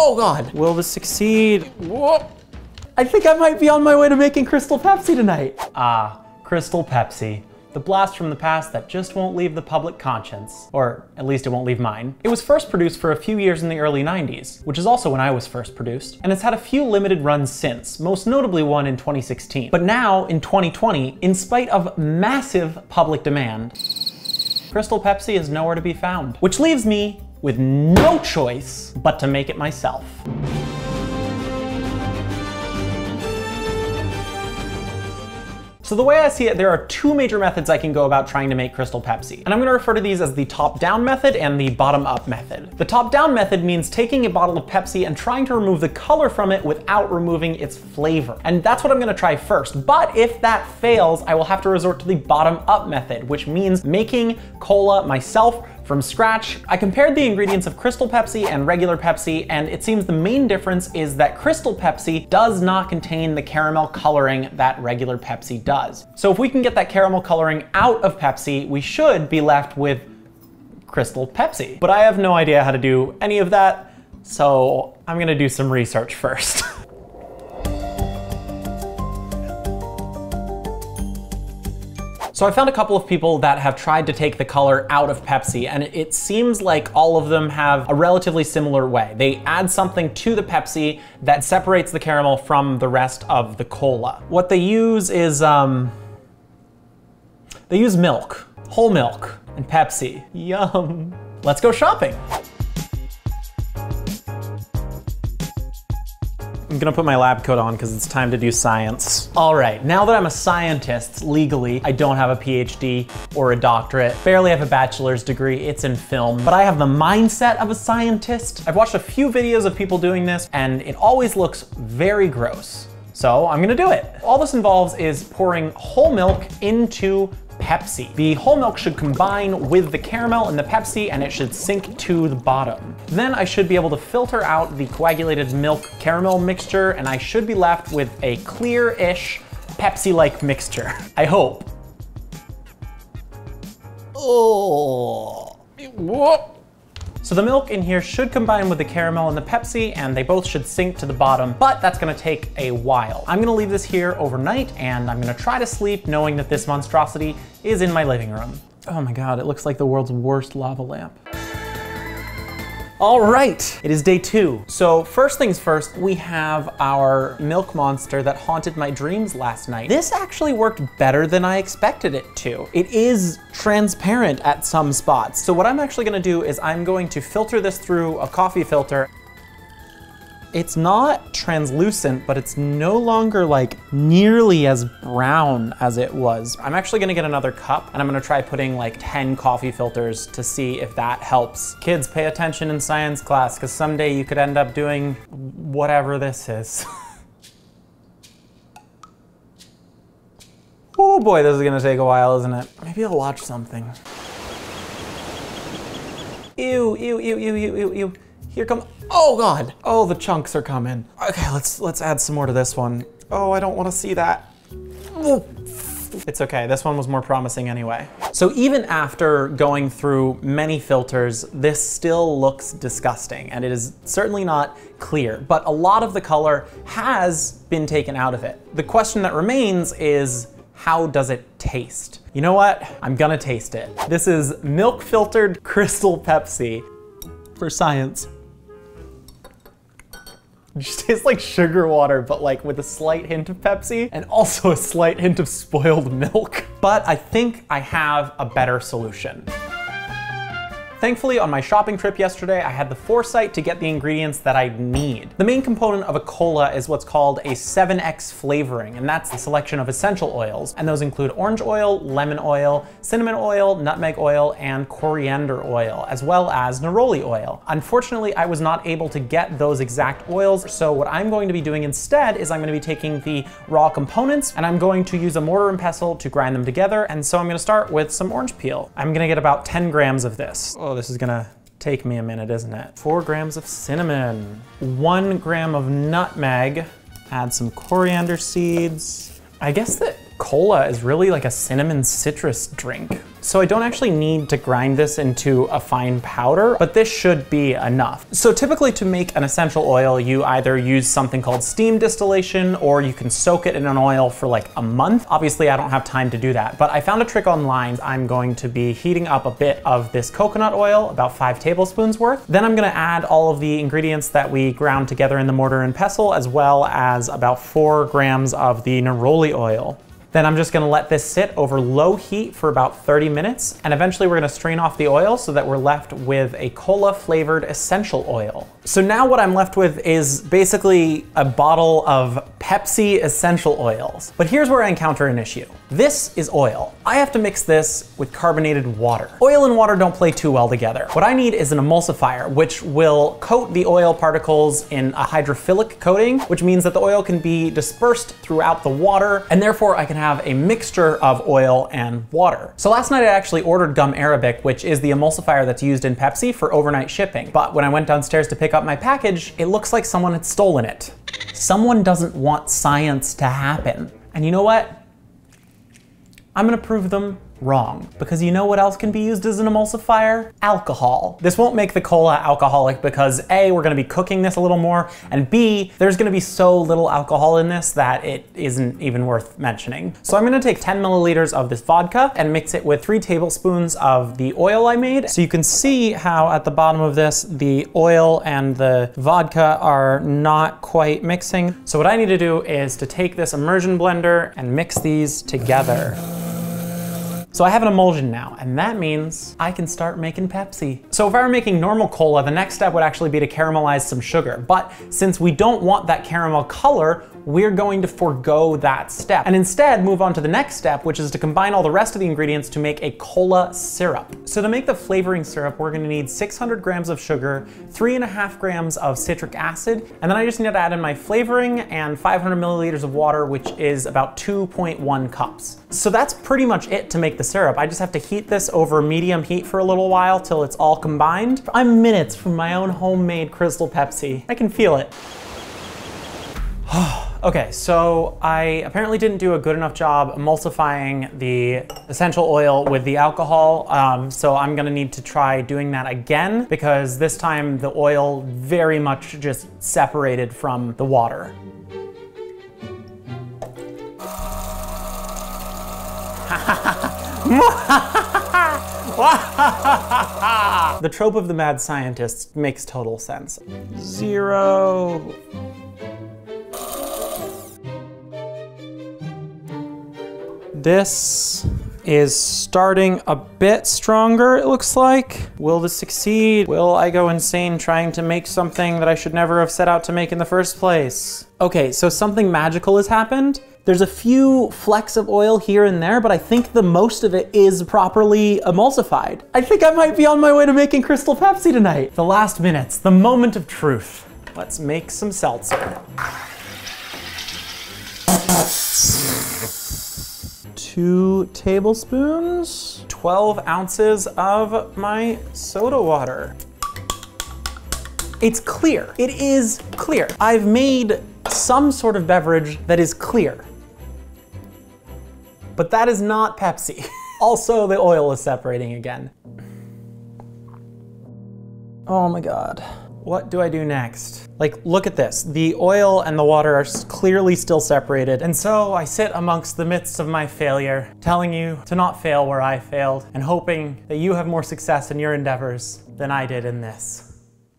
Oh God, will this succeed? Whoa. I think I might be on my way to making Crystal Pepsi tonight. Ah, Crystal Pepsi. The blast from the past that just won't leave the public conscience. Or at least it won't leave mine. It was first produced for a few years in the early 90s, which is also when I was first produced, and it's had a few limited runs since, most notably one in 2016. But now, in 2020, in spite of massive public demand, Crystal Pepsi is nowhere to be found, which leaves me with no choice but to make it myself. So the way I see it, there are two major methods I can go about trying to make Crystal Pepsi. And I'm gonna refer to these as the top-down method and the bottom-up method. The top-down method means taking a bottle of Pepsi and trying to remove the color from it without removing its flavor. And that's what I'm gonna try first. But if that fails, I will have to resort to the bottom-up method, which means making cola myself from scratch. I compared the ingredients of Crystal Pepsi and regular Pepsi, and it seems the main difference is that Crystal Pepsi does not contain the caramel coloring that regular Pepsi does. So if we can get that caramel coloring out of Pepsi, we should be left with Crystal Pepsi. But I have no idea how to do any of that, so I'm gonna do some research first. So I found a couple of people that have tried to take the color out of Pepsi, and it seems like all of them have a relatively similar way. They add something to the Pepsi that separates the caramel from the rest of the cola. What they use is, they use milk, whole milk, and Pepsi. Yum. Let's go shopping. I'm gonna put my lab coat on because it's time to do science. All right, now that I'm a scientist, legally, I don't have a PhD or a doctorate, barely have a bachelor's degree, it's in film, but I have the mindset of a scientist. I've watched a few videos of people doing this, and it always looks very gross. So I'm gonna do it. All this involves is pouring whole milk into Pepsi. The whole milk should combine with the caramel and the Pepsi, and it should sink to the bottom. Then I should be able to filter out the coagulated milk caramel mixture, and I should be left with a clear-ish Pepsi-like mixture. I hope. Oh. Whoa. So the milk in here should combine with the caramel and the Pepsi, and they both should sink to the bottom, but that's gonna take a while. I'm gonna leave this here overnight, and I'm gonna try to sleep knowing that this monstrosity is in my living room. Oh my God, it looks like the world's worst lava lamp. All right, it is day 2. So first things first, we have our milk monster that haunted my dreams last night. This actually worked better than I expected it to. It is transparent at some spots. So what I'm actually gonna do is I'm going to filter this through a coffee filter. It's not translucent, but it's no longer like nearly as brown as it was. I'm actually gonna get another cup, and I'm gonna try putting like 10 coffee filters to see if that helps. Kids, pay attention in science class, because someday you could end up doing whatever this is. Oh boy, this is gonna take a while, isn't it? Maybe I'll watch something. Ew, ew, ew, ew, ew, ew, ew. Here come, oh God. Oh, the chunks are coming. Okay, let's add some more to this one. Oh, I don't wanna see that. Ooh. It's okay, this one was more promising anyway. So even after going through many filters, this still looks disgusting, and it is certainly not clear, but a lot of the color has been taken out of it. The question that remains is, how does it taste? You know what? I'm gonna taste it. This is milk filtered Crystal Pepsi for science. It just tastes like sugar water, but like with a slight hint of Pepsi and also a slight hint of spoiled milk. But I think I have a better solution. Thankfully, on my shopping trip yesterday, I had the foresight to get the ingredients that I need. The main component of a cola is what's called a 7X flavoring, and that's the selection of essential oils. And those include orange oil, lemon oil, cinnamon oil, nutmeg oil, and coriander oil, as well as neroli oil. Unfortunately, I was not able to get those exact oils, so what I'm going to be doing instead is I'm going to be taking the raw components, and I'm going to use a mortar and pestle to grind them together. And so I'm going to start with some orange peel. I'm going to get about 10 grams of this. Oh, this is gonna take me a minute, isn't it? 4 grams of cinnamon, 1 gram of nutmeg, add some coriander seeds. I guess that cola is really like a cinnamon citrus drink. So I don't actually need to grind this into a fine powder, but this should be enough. So typically to make an essential oil, you either use something called steam distillation, or you can soak it in an oil for like a month. Obviously I don't have time to do that, but I found a trick online. I'm going to be heating up a bit of this coconut oil, about 5 tablespoons worth. Then I'm gonna add all of the ingredients that we ground together in the mortar and pestle, as well as about 4 grams of the neroli oil. Then I'm just gonna let this sit over low heat for about 30 minutes, and eventually we're gonna strain off the oil so that we're left with a cola flavored essential oil. So now what I'm left with is basically a bottle of Pepsi essential oils. But here's where I encounter an issue. This is oil. I have to mix this with carbonated water. Oil and water don't play too well together. What I need is an emulsifier, which will coat the oil particles in a hydrophilic coating, which means that the oil can be dispersed throughout the water, and therefore I can have a mixture of oil and water. So last night I actually ordered gum arabic, which is the emulsifier that's used in Pepsi for overnight shipping. But when I went downstairs to pick up my package, it looks like someone had stolen it. Someone doesn't want science to happen. And you know what? I'm gonna prove them wrong, because you know what else can be used as an emulsifier? Alcohol. This won't make the cola alcoholic because A, we're gonna be cooking this a little more, and B, there's gonna be so little alcohol in this that it isn't even worth mentioning. So I'm gonna take 10 milliliters of this vodka and mix it with 3 tablespoons of the oil I made. So you can see how at the bottom of this, the oil and the vodka are not quite mixing. So what I need to do is to take this immersion blender and mix these together. So I have an emulsion now, and that means I can start making Pepsi. So if I were making normal cola, the next step would actually be to caramelize some sugar. But since we don't want that caramel color, we're going to forego that step and instead move on to the next step, which is to combine all the rest of the ingredients to make a cola syrup. So to make the flavoring syrup, we're gonna need 600 grams of sugar, 3.5 grams of citric acid, and then I just need to add in my flavoring and 500 milliliters of water, which is about 2.1 cups. So that's pretty much it to make the syrup. I just have to heat this over medium heat for a little while till it's all combined. I'm minutes from my own homemade Crystal Pepsi. I can feel it. Okay, so I apparently didn't do a good enough job emulsifying the essential oil with the alcohol, so I'm gonna need to try doing that again, because this time the oil very much just separated from the water. The trope of the mad scientist makes total sense. 0. This is starting a bit stronger, it looks like. Will this succeed? Will I go insane trying to make something that I should never have set out to make in the first place? Okay, so something magical has happened. There's a few flecks of oil here and there, but I think the most of it is properly emulsified. I think I might be on my way to making Crystal Pepsi tonight. The last minutes, the moment of truth. Let's make some seltzer. 2 tablespoons, 12 ounces of my soda water. It's clear. It is clear. I've made some sort of beverage that is clear. But that is not Pepsi. Also, the oil is separating again. Oh my God. What do I do next? Like, look at this. The oil and the water are clearly still separated. And so I sit amongst the midst of my failure, telling you to not fail where I failed, and hoping that you have more success in your endeavors than I did in this.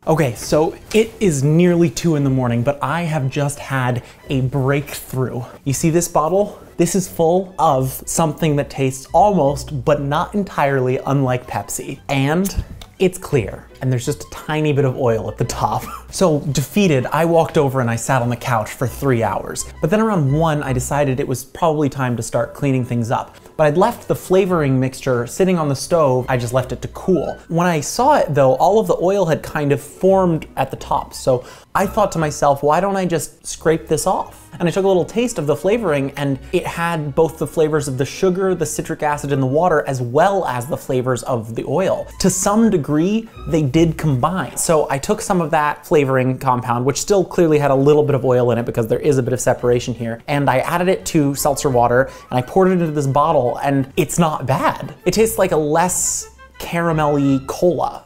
Okay, so it is nearly 2 in the morning, but I have just had a breakthrough. You see this bottle? This is full of something that tastes almost, but not entirely unlike Pepsi. And it's clear, and there's just a tiny bit of oil at the top. So defeated, I walked over and I sat on the couch for 3 hours. But then around 1, I decided it was probably time to start cleaning things up. But I'd left the flavoring mixture sitting on the stove. I just left it to cool. When I saw it though, all of the oil had kind of formed at the top. So I thought to myself, why don't I just scrape this off? And I took a little taste of the flavoring, and it had both the flavors of the sugar, the citric acid, and the water, as well as the flavors of the oil. To some degree, they did combine. So I took some of that flavoring compound, which still clearly had a little bit of oil in it because there is a bit of separation here, and I added it to seltzer water and I poured it into this bottle, and it's not bad. It tastes like a less caramelly cola.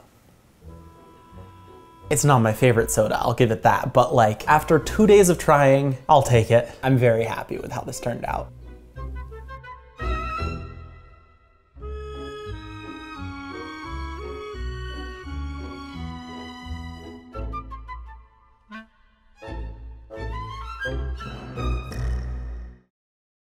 It's not my favorite soda, I'll give it that, but like after 2 days of trying, I'll take it. I'm very happy with how this turned out.